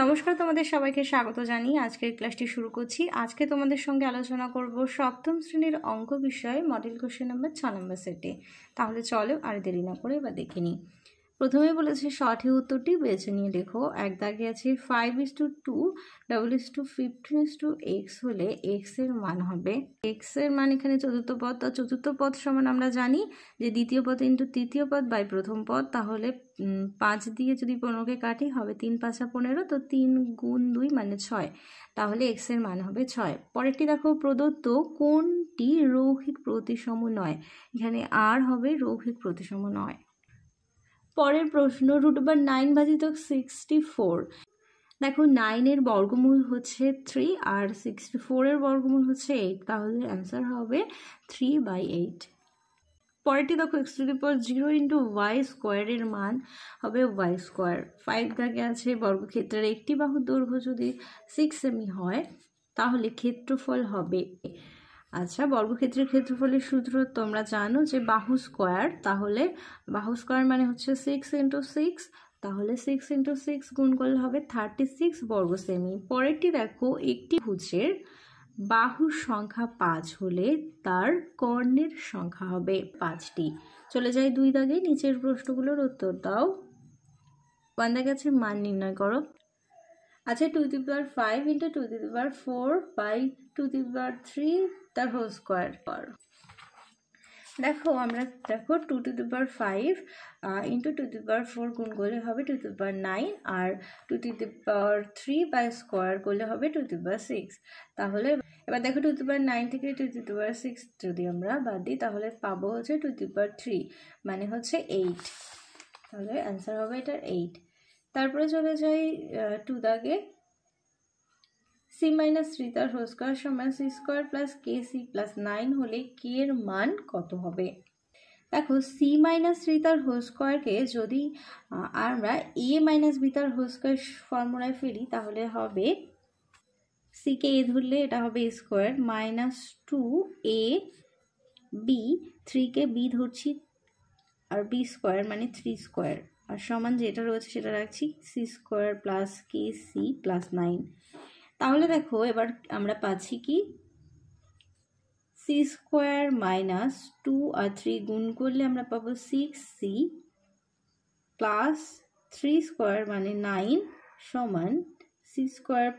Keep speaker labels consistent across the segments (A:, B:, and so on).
A: নমস্কার, তোমাদের সবাইকে স্বাগত জানিয়ে আজকের ক্লাসটি শুরু করছি। আজকে তোমাদের সঙ্গে আলোচনা করব সপ্তম শ্রেণীর অঙ্ক বিষয়ে মডেল কোশ্চেন নাম্বার 6 নম্বর সেটে। তাহলে চলো আর দেরি না করে এবার দেখে নিই। প্রথমে বলেছে সঠিক উত্তরটি বেছে নিয়ে লেখো। এক দাগে আছে 5:2 15:x হলে x এর মান হবে, x এর মান এখানে চতুর্থ পদ, তো চতুর্থ পদ সমান আমরা জানি যে দ্বিতীয় পদ ইন্টু তৃতীয় পদ বাই প্রথম পদ। তাহলে 5 দিয়ে যদি 15কে কাটি হবে 3 5 15, তো 3 গুণ 2 মানে 6। তাহলে x এর মান হবে 6। পরেরটি দেখো, প্রদত্ত কোনটি রৈখিক প্রতিসম নয়? এখানে আর হবে রৈখিক প্রতিসম নয়। পরের প্রশ্ন, √9 ভাজিতক 64। দেখো 9 এর বর্গমূল হচ্ছে 3 আর 64 এর বর্গমূল হচ্ছে 8, তাহলে অ্যান্সার হবে 3/8। পরেরটি দেখো x⁻0 ইন্টু y স্কোয়ারের মান হবে y স্কোয়ার। 5 দাগে আছে বর্গক্ষেত্রের একটি বাহুর দৈর্ঘ্য যদি 6 সেমি হয় তাহলে ক্ষেত্রফল হবে। আচ্ছা, বর্গক্ষেত্রের ক্ষেত্রফলের সূত্র তোমরা জানো যে বাহু স্কোয়ার, তাহলে বাহু স্কোয়ার মানে হচ্ছে 6 ইন্টু 6, তাহলে 6 ইন্টু 6 গুণ করলে হবে 36 বর্গ সেমি। পরেরটি দেখো, একটি ভুজের বাহুর সংখ্যা 5 হলে তার কর্ণের সংখ্যা হবে 5টি। চলে যাই 2 দাগে, নিচের প্রশ্নগুলোর উত্তর দাও। 1 দাগে আছে মান নির্ণয় করো। আচ্ছা, 2^5 ইন্টু 2^4 বাই 2^3 তার হোল স্কোয়ার। দেখো আমরা 2^5 ইন্টু 2^4 গুণ করলে হবে 2^9, আর 2^3 বাই স্কোয়ার করলে হবে 2^6। তাহলে এবার দেখো 2^9 থেকে 2^6 যদি আমরা বাদ দিই তাহলে পাবো হচ্ছে 2^3 মানে হচ্ছে 8। তাহলে অ্যান্সার হবে এটার 8। তারপরে চলে যাই 2 দাগে। c-3 তার হোল স্কোয়ার সমান c² প্লাস kc প্লাস 9 হলে k এর মান কত হবে? দেখো c-3 তার হোল স্কোয়ারকে যদি আমরা a মাইনাস বি তার হোল স্কোয়ার ফর্মুলায় ফেলি তাহলে হবে c কে a ধরলে এটা হবে a square minus 2ab, 3 K b ধরছি আর b স্কোয়ার মানে 3 স্কোয়ার, আর সমান যেটা রয়েছে সেটা রাখছি c² প্লাস kc প্লাস 9। তাহলে দেখো এবার আমরা পাচ্ছি কি c² মাইনাস 2 আর 3 গুণ করলে আমরা পাবো 6c প্লাস 3 স্কোয়ার মানে 9 সমান c²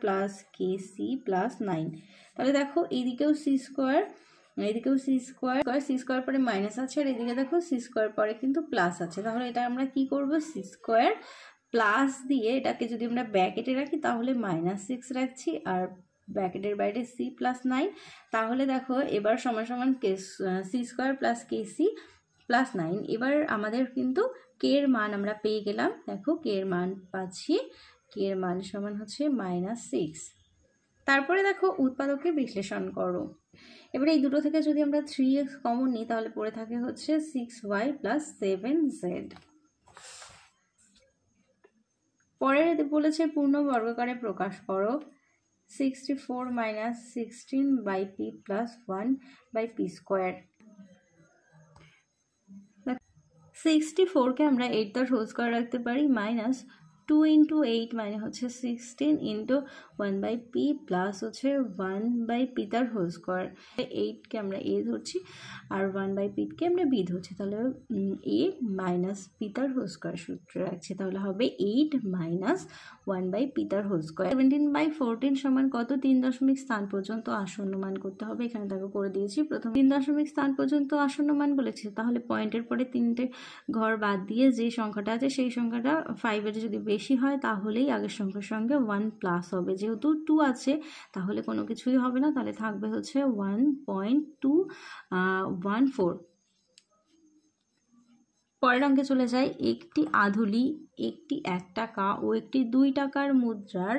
A: প্লাস kc প্লাস 9। তাহলে দেখো এইদিকেও c² এদিকেও c² পরে মাইনাস আছে, আর এদিকে দেখো c² পরে কিন্তু প্লাস আছে। তাহলে এটা আমরা কি করব, c² প্লাস দিয়ে এটাকে যদি আমরা ব্র্যাকেটে রাখি তাহলে -6 রাখছি, আর ব্র্যাকেটের বাইরে c প্লাস 9। তাহলে দেখো এবার সমান সমান c² প্লাস kc প্লাস 9। এবার আমাদের কিন্তু k এর মান আমরা পেয়ে গেলাম। দেখো k এর মান পাচ্ছি, k এর মান সমান হচ্ছে -6। তারপরে দেখো উৎপাদকে বিশ্লেষণ করো। এবারে এই দুটো থেকে যদি আমরা 3x কমন নিই তাহলে পড়ে থাকে হচ্ছে 6y প্লাস 7z। পরে বলেছে পূর্ণ বর্গাকারে প্রকাশ করো। 64 minus 16 by p plus 1 by p square. 64কে আমরা 8 তার হোল স্কোয়ার রাখতে পারি, মাইনাস 2 ইন্টু 8 মানে হচ্ছে 16 ইন্টু 1 বাই পি প্লাস হচ্ছে 1 বাই পি তার হোল স্কোয়ার। 8কে আমরা a ধরছি আর 1 বাই পিকে আমরা b ধরছি, তাহলে a মাইনাস পি তার হোল স্কোয়ার সূত্র রাখছি। তাহলে হবে 8 মাইনাস 1 বাই পি তার হোল স্কোয়ার। 17/14 সমান কত? 3 দশমিক স্থান পর্যন্ত আসন্ন মান করতে হবে। এখানে দেখো করে দিয়েছি। প্রথম 3 দশমিক স্থান পর্যন্ত আসন্ন মান বলেছে, তাহলে পয়েন্টের পরে 3টে ঘর বাদ দিয়ে যে সংখ্যাটা আছে সেই সংখ্যাটা 5-এর যদি বেশি হয় তাহলেই আগের সংখ্যার সঙ্গে 1 প্লাস হবে। যেহেতু 2 আছে তাহলে কোনো কিছুই হবে না, তাহলে থাকবে হচ্ছে 1.214। পরের অঙ্কে চলে যায়। একটি আধুলি, একটি 1 টাকা ও একটি 2 টাকার মুদ্রার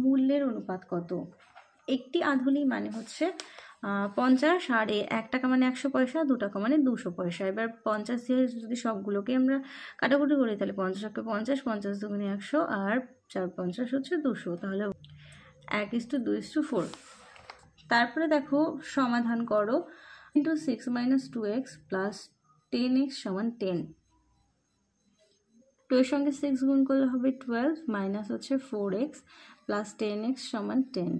A: মূল্যের অনুপাত কত? একটি আধুলি মানে হচ্ছে 50, আর 1 টাকা মানে 100 পয়সা, 2 টাকা মানে 200 পয়সা। এবার 50 দিয়ে যদি সবগুলোকে আমরা কাটাকুটি করি তাহলে 50 50, 50 দুগুণে 100 আর 4 50 হচ্ছে 200, তাহলে 1:2:4। তারপরে দেখো সমাধান করো। 6 - 2x প্লাস 10x সমান 10। 2 এর সঙ্গে 6 গুণ করলে হবে 12 মাইনাস হচ্ছে 4x প্লাস 10x সমান 10।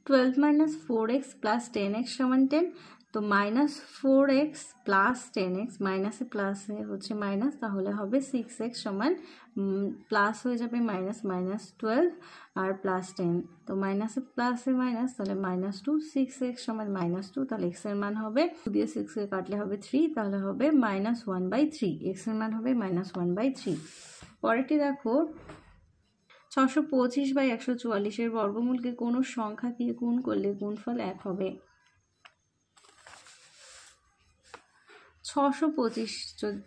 A: 12 মাইনাস 4x প্লাস 10x সমান 10, তো মাইনাস 4x প্লাস 10x, মাইনাসে প্লাসে হচ্ছে মাইনাস, তাহলে হবে 6x সমান প্লাস হয়ে যাবে মাইনাস মাইনাস 12 আর প্লাস 10, তো মাইনাসে প্লাসে মাইনাস, তাহলে মাইনাস 2, 6x সমান মাইনাস 2, তাহলে x এর মান হবে 2 দিয়ে 6 এর কাটলে হবে 3, তাহলে হবে মাইনাস 1/3, x এর মান হবে মাইনাস 1/3। পরেরটি দেখো 625/144 এর বর্গমূলকে কোনো সংখ্যা দিয়ে গুণ করলে গুণফল 1 হবে। 625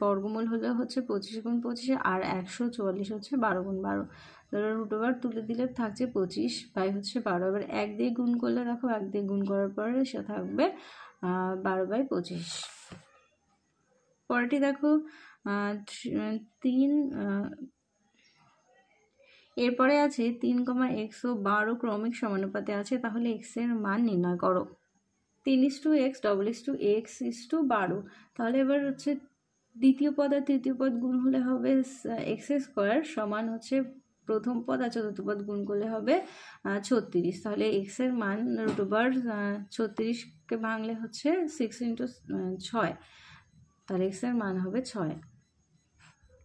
A: বর্গমূল হলে হচ্ছে 25 গুণ 25 আর 144 হচ্ছে 12 গুণ 12, ধরো রুট ওভার তুলে দিলে থাকছে 25 বাই হচ্ছে 12, এবার 1 দিয়ে গুণ করলে দেখো 1 দিয়ে গুণ করার পরে সে থাকবে 12/25। পরেরটি দেখো 3, এরপরে আছে 3, x ও 12 ক্রমিক সমানুপাতে আছে, তাহলে x এর মান নির্ণয় করো। 3:x x:12, তাহলে এবার হচ্ছে দ্বিতীয় পদ আর তৃতীয় পদ গুণ হলে হবে x² সমান হচ্ছে প্রথম পদ আর চতুর্থ পদ গুণ করলে হবে 36, তাহলে x এর মান রুট ওভার 36কে ভাঙলে হচ্ছে 6 × 6, তাহলে x এর মান হবে 6।